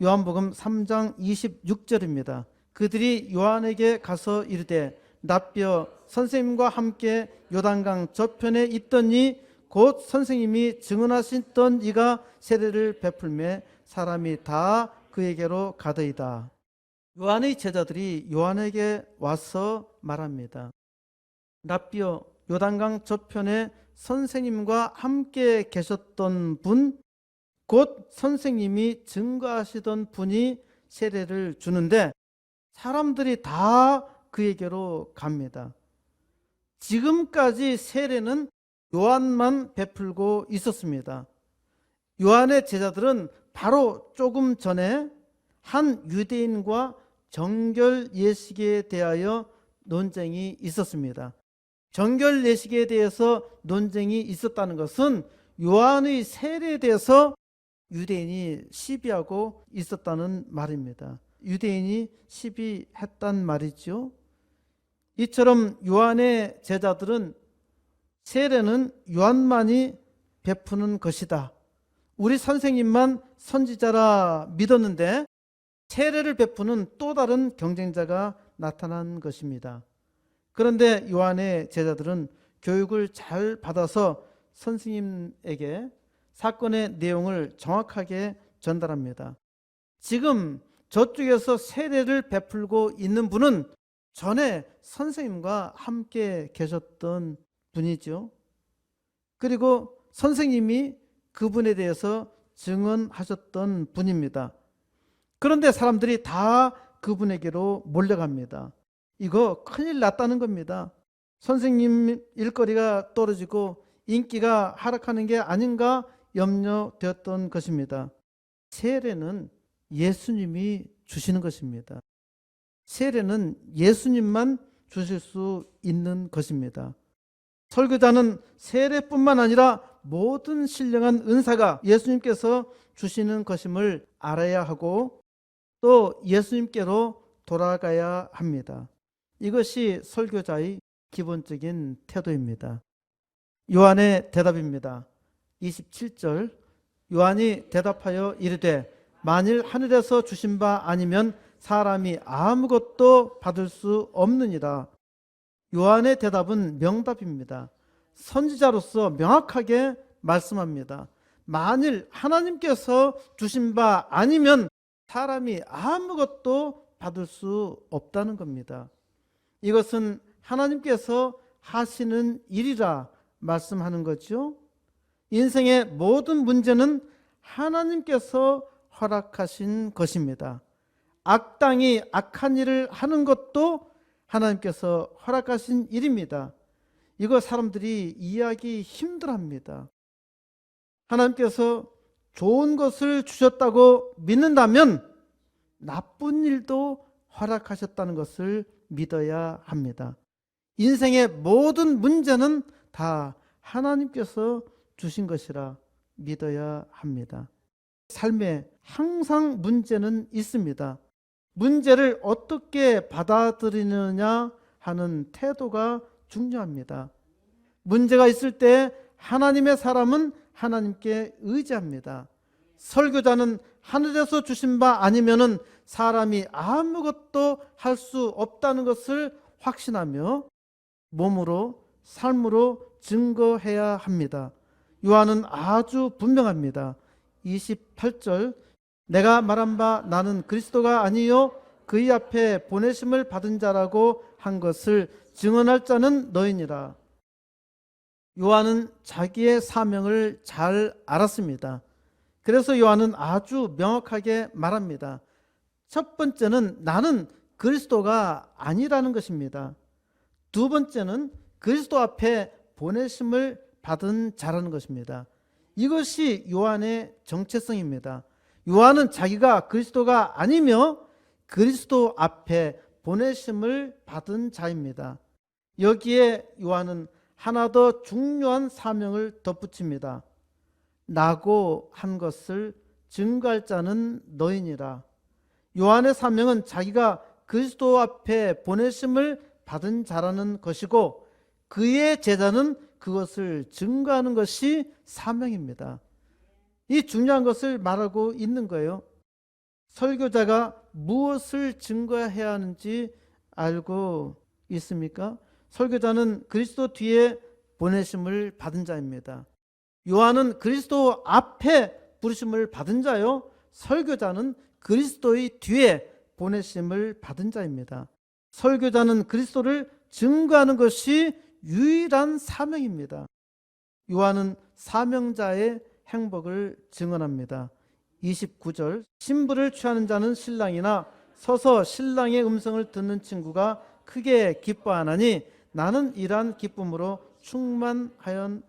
요한복음 3장 26절입니다. 그들이 요한에게 가서 이르되 랍비여 선생님과 함께 요단강 저편에 있더니 곧 선생님이 증언하셨던 이가 세례를 베풀매 사람이 다 그에게로 가더이다. 요한의 제자들이 요한에게 와서 말합니다. 랍비여 요단강 저편에 선생님과 함께 계셨던 분, 곧 선생님이 증거하시던 분이 세례를 주는데 사람들이 다 그에게로 갑니다. 지금까지 세례는 요한만 베풀고 있었습니다. 요한의 제자들은 바로 조금 전에 한 유대인과 정결 예식에 대하여 논쟁이 있었습니다. 정결 예식에 대해서 논쟁이 있었다는 것은 요한의 세례에 대해서 유대인이 시비하고 있었다는 말입니다. 유대인이 시비했단 말이죠. 이처럼 요한의 제자들은 세례는 요한만이 베푸는 것이다. 우리 선생님만 선지자라 믿었는데 세례를 베푸는 또 다른 경쟁자가 나타난 것입니다. 그런데 요한의 제자들은 교육을 잘 받아서 선생님에게 사건의 내용을 정확하게 전달합니다. 지금 저쪽에서 세례를 베풀고 있는 분은 전에 선생님과 함께 계셨던 분이죠. 그리고 선생님이 그분에 대해서 증언하셨던 분입니다. 그런데 사람들이 다 그분에게로 몰려갑니다. 이거 큰일 났다는 겁니다. 선생님 일거리가 떨어지고 인기가 하락하는 게 아닌가 염려되었던 것입니다. 세례는 예수님이 주시는 것입니다. 세례는 예수님만 주실 수 있는 것입니다. 설교자는 세례뿐만 아니라 모든 신령한 은사가 예수님께서 주시는 것임을 알아야 하고 또 예수님께로 돌아가야 합니다. 이것이 설교자의 기본적인 태도입니다. 요한의 대답입니다. 27절 요한이 대답하여 이르되 만일 하늘에서 주신 바 아니면 사람이 아무것도 받을 수 없느니라. 요한의 대답은 명답입니다. 선지자로서 명확하게 말씀합니다. 만일 하나님께서 주신 바 아니면 사람이 아무것도 받을 수 없다는 겁니다. 이것은 하나님께서 하시는 일이라 말씀하는 거죠. 인생의 모든 문제는 하나님께서 허락하신 것입니다. 악당이 악한 일을 하는 것도 하나님께서 허락하신 일입니다. 이거 사람들이 이해하기 힘들어합니다. 하나님께서 좋은 것을 주셨다고 믿는다면 나쁜 일도 허락하셨다는 것을 믿어야 합니다. 인생의 모든 문제는 다 하나님께서 주신 것이라 믿어야 합니다. 삶에 항상 문제는 있습니다. 문제를 어떻게 받아들이느냐 하는 태도가 중요합니다. 문제가 있을 때 하나님의 사람은 하나님께 의지합니다. 설교자는 하늘에서 주신 바 아니면은 사람이 아무것도 할 수 없다는 것을 확신하며 몸으로 삶으로 증거해야 합니다. 요한은 아주 분명합니다. 28절 내가 말한 바 나는 그리스도가 아니요 그의 앞에 보내심을 받은 자라고 한 것을 증언할 자는 너희니라. 요한은 자기의 사명을 잘 알았습니다. 그래서 요한은 아주 명확하게 말합니다. 첫 번째는 나는 그리스도가 아니라는 것입니다. 두 번째는 그리스도 앞에 보내심을 받은 자라는 것입니다. 이것이 요한의 정체성입니다. 요한은 자기가 그리스도가 아니며 그리스도 앞에 보내심을 받은 자입니다. 여기에 요한은 하나 더 중요한 사명을 덧붙입니다. 나고 한 것을 증거할 자는 너희니라. 요한의 사명은 자기가 그리스도 앞에 보내심을 받은 자라는 것이고 그의 제자는 그것을 증거하는 것이 사명입니다. 이 중요한 것을 말하고 있는 거예요. 설교자가 무엇을 증거해야 하는지 알고 있습니까? 설교자는 그리스도 뒤에 보내심을 받은 자입니다. 요한은 그리스도 앞에 부르심을 받은 자요. 설교자는 그리스도의 뒤에 보내심을 받은 자입니다. 설교자는 그리스도를 증거하는 것이 유일한 사명입니다. 요한은 사명자의 행복을 증언합니다. 29절, 신부를 취하는 자는 신랑이나 서서 신랑의 음성을 듣는 친구가 크게 기뻐하나니 나는 이러한 기쁨으로 충만하였노라.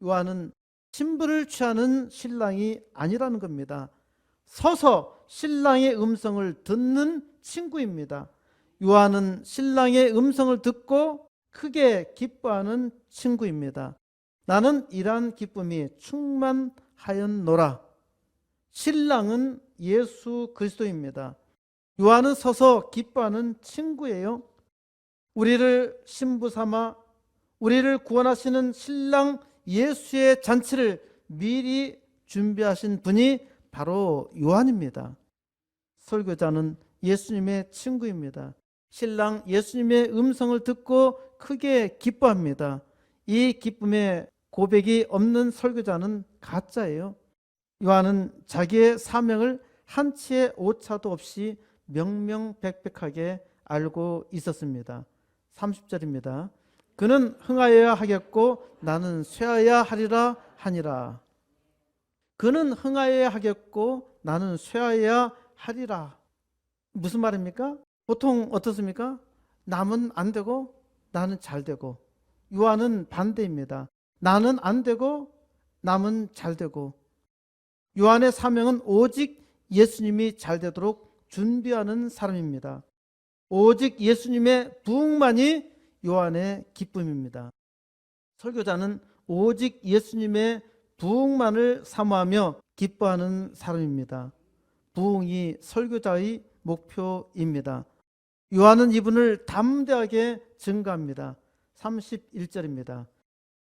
요한은 신부를 취하는 신랑이 아니라는 겁니다. 서서 신랑의 음성을 듣는 친구입니다. 요한은 신랑의 음성을 듣고 크게 기뻐하는 친구입니다. 나는 이러한 기쁨이 충만하였노라. 신랑은 예수 그리스도입니다. 요한은 서서 기뻐하는 친구예요. 우리를 신부 삼아 우리를 구원하시는 신랑 예수의 잔치를 미리 준비하신 분이 바로 요한입니다. 설교자는 예수님의 친구입니다. 신랑 예수님의 음성을 듣고 크게 기뻐합니다. 이 기쁨에 고백이 없는 설교자는 가짜예요. 요한은 자기의 사명을 한치의 오차도 없이 명명백백하게 알고 있었습니다. 30절입니다. 그는 흥하여야 하겠고 나는 쇠하여야 하리라 하니라. 그는 흥하여야 하겠고 나는 쇠하여야 하리라. 무슨 말입니까? 보통 어떻습니까? 남은 안 되고 나는 잘 되고. 요한은 반대입니다. 나는 안 되고 남은 잘 되고. 요한의 사명은 오직 예수님이 잘 되도록 준비하는 사람입니다. 오직 예수님의 부흥만이 요한의 기쁨입니다. 설교자는 오직 예수님의 부흥만을 사모하며 기뻐하는 사람입니다. 부흥이 설교자의 목표입니다. 요한은 이분을 담대하게 증거합니다. 31절입니다.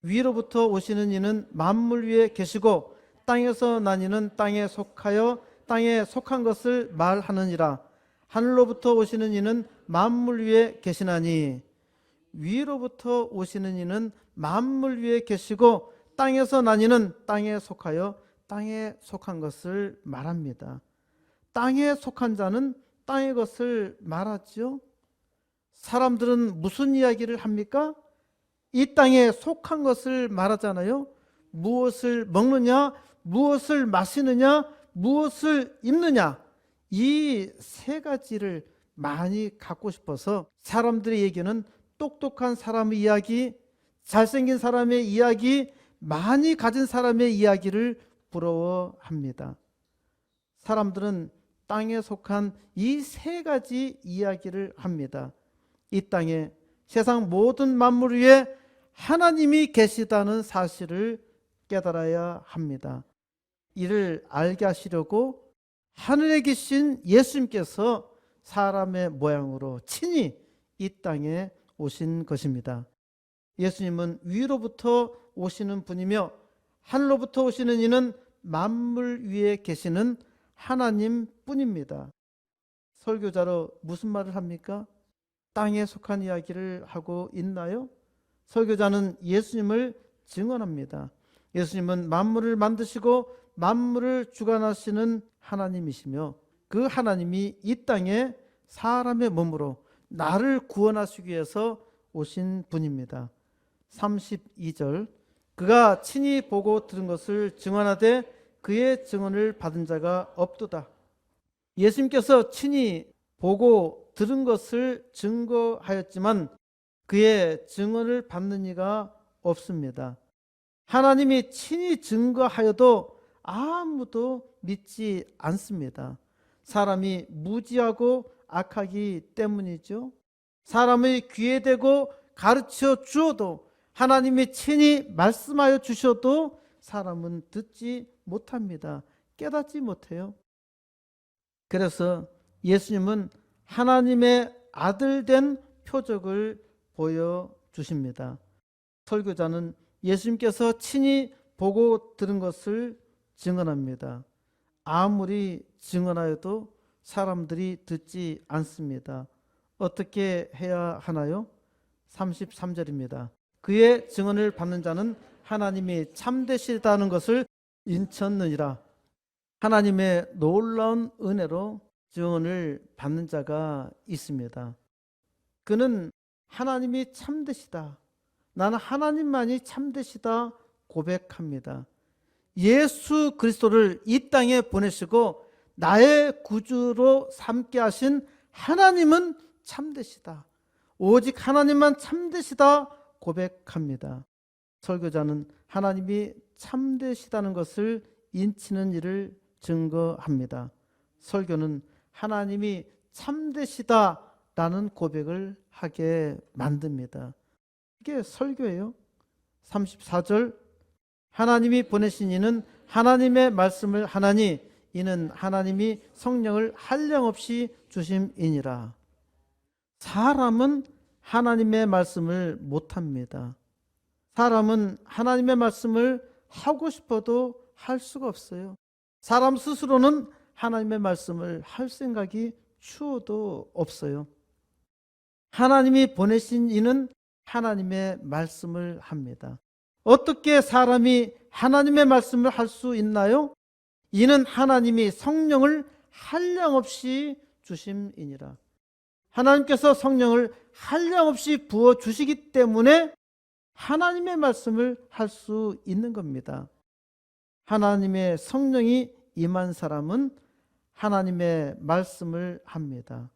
위로부터 오시는 이는 만물 위에 계시고 땅에서 난 이는 땅에 속하여 땅에 속한 것을 말하느니라. 하늘로부터 오시는 이는 만물 위에 계시나니. 위로부터 오시는 이는 만물 위에 계시고 땅에서 난 이는 땅에 속하여 땅에 속한 것을 말합니다. 땅에 속한 자는 땅의 것을 말하죠. 사람들은 무슨 이야기를 합니까? 이 땅에 속한 것을 말하잖아요. 무엇을 먹느냐, 무엇을 마시느냐, 무엇을 입느냐, 이 세 가지를 많이 갖고 싶어서 사람들의 얘기는 똑똑한 사람의 이야기, 잘생긴 사람의 이야기, 많이 가진 사람의 이야기를 부러워합니다. 사람들은 땅에 속한 이 세 가지 이야기를 합니다. 이 땅에 세상 모든 만물 위에 하나님이 계시다는 사실을 깨달아야 합니다. 이를 알게 하시려고 하늘에 계신 예수님께서 사람의 모양으로 친히 이 땅에 오신 것입니다. 예수님은 위로부터 오시는 분이며 하늘로부터 오시는 이는 만물 위에 계시는 하나님 뿐입니다. 설교자로 무슨 말을 합니까? 땅에 속한 이야기를 하고 있나요? 설교자는 예수님을 증언합니다. 예수님은 만물을 만드시고 만물을 주관하시는 하나님이시며 그 하나님이 이 땅에 사람의 몸으로 나를 구원하시기 위해서 오신 분입니다. 32절, 그가 친히 보고 들은 것을 증언하되 그의 증언을 받은 자가 없도다. 예수님께서 친히 보고 들은 것을 증거하였지만 그의 증언을 받는 이가 없습니다. 하나님이 친히 증거하여도 아무도 믿지 않습니다. 사람이 무지하고 악하기 때문이죠. 사람의 귀에 대고 가르쳐 주어도 하나님이 친히 말씀하여 주셔도 사람은 듣지 못합니다. 깨닫지 못해요. 그래서 예수님은 하나님의 아들 된 표적을 보여주십니다. 설교자는 예수님께서 친히 보고 들은 것을 증언합니다. 아무리 증언하여도 사람들이 듣지 않습니다. 어떻게 해야 하나요? 33절입니다. 그의 증언을 받는 자는 하나님이 참되시다는 것을 인쳤느니라. 하나님의 놀라운 은혜로 증언을 받는 자가 있습니다. 그는 하나님이 참되시다, 나는 하나님만이 참되시다 고백합니다. 예수 그리스도를 이 땅에 보내시고 나의 구주로 삼게 하신 하나님은 참되시다, 오직 하나님만 참되시다 고백합니다. 설교자는 하나님이 참되시다는 것을 인치는 일을 증거합니다. 설교는 하나님이 참되시다라는 고백을 하게 만듭니다. 이게 설교예요. 34절, 하나님이 보내신 이는 하나님의 말씀을 하나니 이는 하나님이 성령을 한량없이 주심이니라. 사람은 하나님의 말씀을 못합니다. 사람은 하나님의 말씀을 하고 싶어도 할 수가 없어요. 사람 스스로는 하나님의 말씀을 할 생각이 추워도 없어요. 하나님이 보내신 이는 하나님의 말씀을 합니다. 어떻게 사람이 하나님의 말씀을 할 수 있나요? 이는 하나님이 성령을 한량없이 주심이니라. 하나님께서 성령을 한량없이 부어 주시기 때문에 하나님의 말씀을 할 수 있는 겁니다. 하나님의 성령이 임한 사람은 하나님의 말씀을 합니다.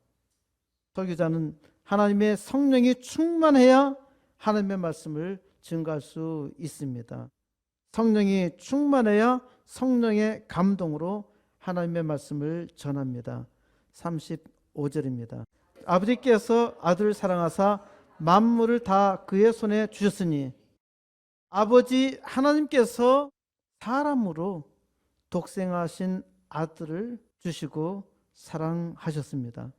설교자는 하나님의 성령이 충만해야 하나님의 말씀을 증거할 수 있습니다. 성령이 충만해야 성령의 감동으로 하나님의 말씀을 전합니다. 35절입니다. 아버지께서 아들을 사랑하사 만물을 다 그의 손에 주셨으니, 아버지 하나님께서 사람으로 독생하신 아들을 주시고 사랑하셨습니다.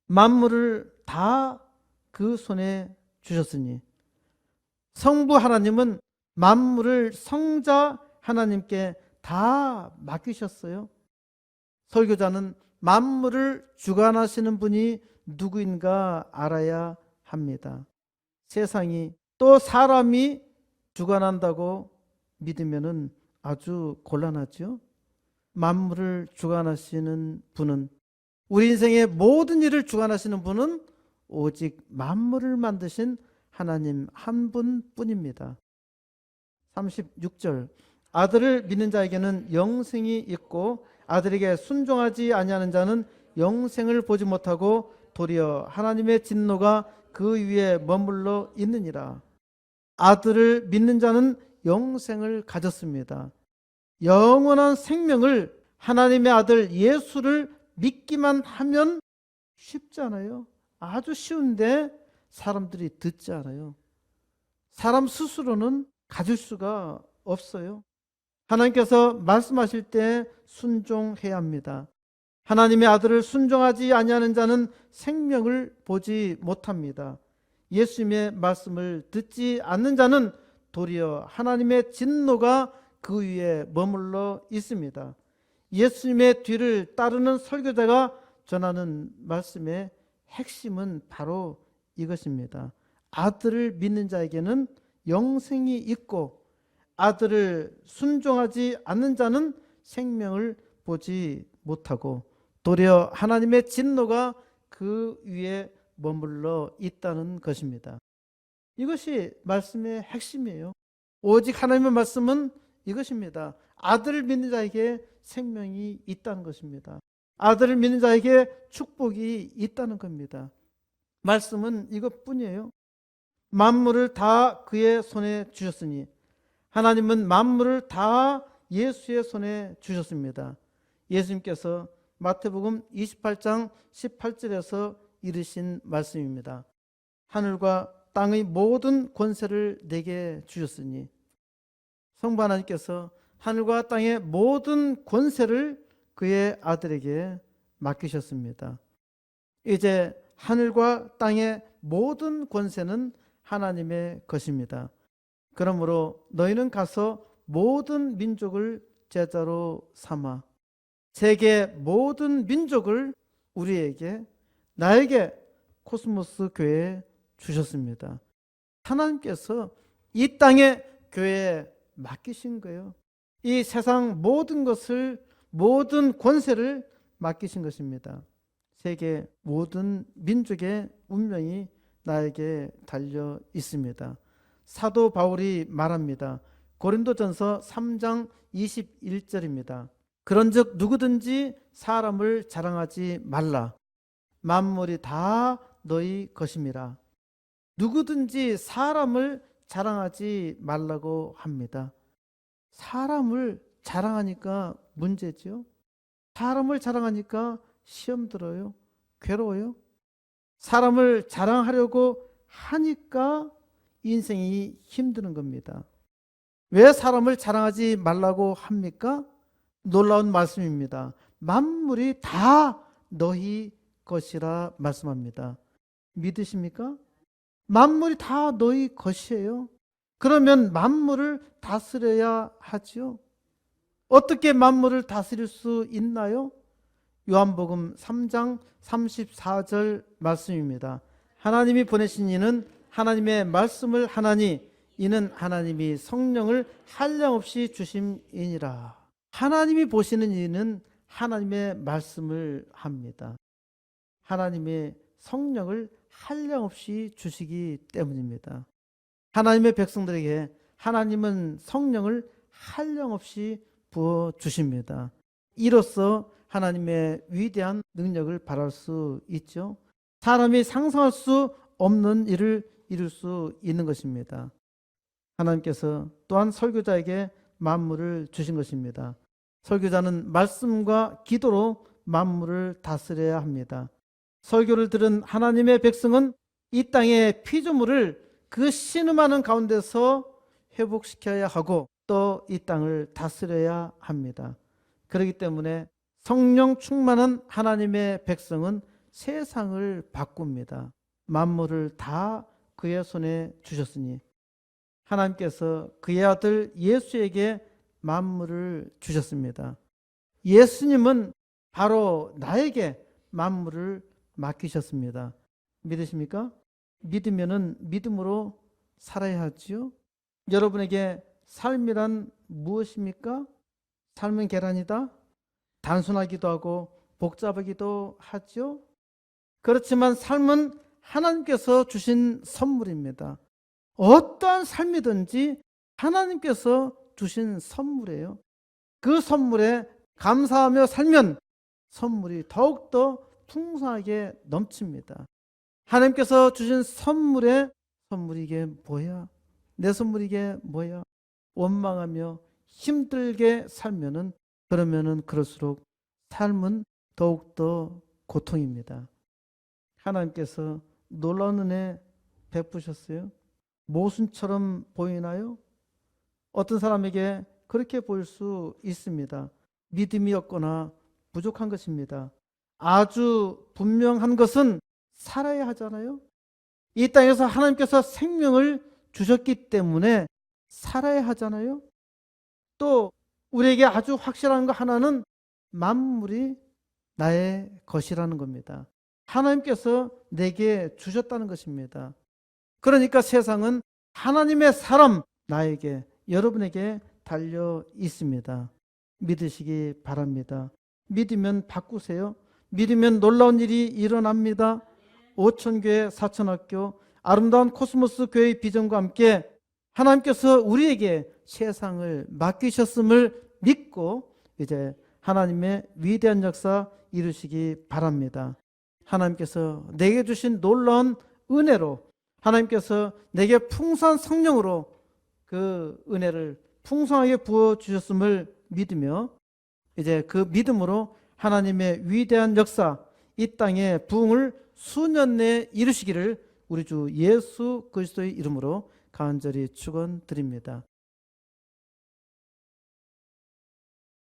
만물을 다 그 손에 주셨으니, 성부 하나님은 만물을 성자 하나님께 다 맡기셨어요. 설교자는 만물을 주관하시는 분이 누구인가 알아야 합니다. 세상이 또 사람이 주관한다고 믿으면 아주 곤란하죠. 만물을 주관하시는 분은, 우리 인생의 모든 일을 주관하시는 분은 오직 만물을 만드신 하나님 한 분뿐입니다. 36절, 아들을 믿는 자에게는 영생이 있고 아들에게 순종하지 아니하는 자는 영생을 보지 못하고 도리어 하나님의 진노가 그 위에 머물러 있느니라. 아들을 믿는 자는 영생을 가졌습니다. 영원한 생명을 하나님의 아들 예수를 믿기만 하면 쉽잖아요. 아주 쉬운데 사람들이 듣지 않아요. 사람 스스로는 가질 수가 없어요. 하나님께서 말씀하실 때 순종해야 합니다. 하나님의 아들을 순종하지 아니하는 자는 생명을 보지 못합니다. 예수님의 말씀을 듣지 않는 자는 도리어 하나님의 진노가 그 위에 머물러 있습니다. 예수님의 뒤를 따르는 설교자가 전하는 말씀의 핵심은 바로 이것입니다. 아들을 믿는 자에게는 영생이 있고 아들을 순종하지 않는 자는 생명을 보지 못하고 도리어 하나님의 진노가 그 위에 머물러 있다는 것입니다. 이것이 말씀의 핵심이에요. 오직 하나님의 말씀은 이것입니다. 아들을 믿는 자에게 생명이 있다는 것입니다. 아들을 믿는 자에게 축복이 있다는 겁니다. 말씀은 이것뿐이에요. 만물을 다 그의 손에 주셨으니, 하나님은 만물을 다 예수의 손에 주셨습니다. 예수님께서 마태복음 28장 18절에서 이르신 말씀입니다. 하늘과 땅의 모든 권세를 내게 주셨으니, 성부 하나님께서 하늘과 땅의 모든 권세를 그의 아들에게 맡기셨습니다. 이제 하늘과 땅의 모든 권세는 하나님의 것입니다. 그러므로 너희는 가서 모든 민족을 제자로 삼아 세계 모든 민족을 우리에게, 나에게 코스모스 교회에 주셨습니다. 하나님께서 이 땅에 교회에 맡기신 거예요. 이 세상 모든 것을, 모든 권세를 맡기신 것입니다. 세계 모든 민족의 운명이 나에게 달려 있습니다. 사도 바울이 말합니다. 고린도전서 3장 21절입니다. 그런즉 누구든지 사람을 자랑하지 말라. 만물이 다 너희 것임이라. 누구든지 사람을 자랑하지 말라고 합니다. 사람을 자랑하니까 문제죠. 사람을 자랑하니까 시험 들어요. 괴로워요. 사람을 자랑하려고 하니까 인생이 힘드는 겁니다. 왜 사람을 자랑하지 말라고 합니까? 놀라운 말씀입니다. 만물이 다 너희 것이라 말씀합니다. 믿으십니까? 만물이 다 너희 것이에요. 그러면 만물을 다스려야 하지요. 어떻게 만물을 다스릴 수 있나요? 요한복음 3장 34절 말씀입니다. 하나님이 보내신 이는 하나님의 말씀을 하나니 이는 하나님이 성령을 한량없이 주심이니라. 하나님이 보시는 이는 하나님의 말씀을 합니다. 하나님의 성령을 한량없이 주시기 때문입니다. 하나님의 백성들에게 하나님은 성령을 한량없이 부어주십니다. 이로써 하나님의 위대한 능력을 발할 수 있죠. 사람이 상상할 수 없는 일을 이룰 수 있는 것입니다. 하나님께서 또한 설교자에게 만물을 주신 것입니다. 설교자는 말씀과 기도로 만물을 다스려야 합니다. 설교를 들은 하나님의 백성은 이 땅의 피조물을 그 신음하는 가운데서 회복시켜야 하고 또 이 땅을 다스려야 합니다. 그렇기 때문에 성령 충만한 하나님의 백성은 세상을 바꿉니다. 만물을 다 그의 손에 주셨으니 하나님께서 그의 아들 예수에게 만물을 주셨습니다. 예수님은 바로 나에게 만물을 맡기셨습니다. 믿으십니까? 믿으면은 믿음으로 살아야 하지요. 여러분에게 삶이란 무엇입니까? 삶은 계란이다. 단순하기도 하고 복잡하기도 하죠. 그렇지만 삶은 하나님께서 주신 선물입니다. 어떠한 삶이든지 하나님께서 주신 선물이에요. 그 선물에 감사하며 살면 선물이 더욱더 풍성하게 넘칩니다. 하나님께서 주신 선물이 이게 뭐야? 내 선물이 이게 뭐야? 원망하며 힘들게 살면은 그러면은 그럴수록 삶은 더욱더 고통입니다. 하나님께서 놀라운 은혜 베푸셨어요. 모순처럼 보이나요? 어떤 사람에게 그렇게 보일 수 있습니다. 믿음이 없거나 부족한 것입니다. 아주 분명한 것은 살아야 하잖아요. 이 땅에서 하나님께서 생명을 주셨기 때문에 살아야 하잖아요. 또 우리에게 아주 확실한 거 하나는 만물이 나의 것이라는 겁니다. 하나님께서 내게 주셨다는 것입니다. 그러니까 세상은 하나님의 사람, 나에게, 여러분에게 달려 있습니다. 믿으시기 바랍니다. 믿으면 바꾸세요. 믿으면 놀라운 일이 일어납니다. 오천교회 사천학교 아름다운 코스모스 교회의 비전과 함께 하나님께서 우리에게 세상을 맡기셨음을 믿고 이제 하나님의 위대한 역사 이루시기 바랍니다. 하나님께서 내게 주신 놀라운 은혜로 하나님께서 내게 풍성한 성령으로 그 은혜를 풍성하게 부어주셨음을 믿으며 이제 그 믿음으로 하나님의 위대한 역사 이 땅의 부흥을 수년 내에 이루시기를 우리 주 예수 그리스도의 이름으로 간절히 축원드립니다.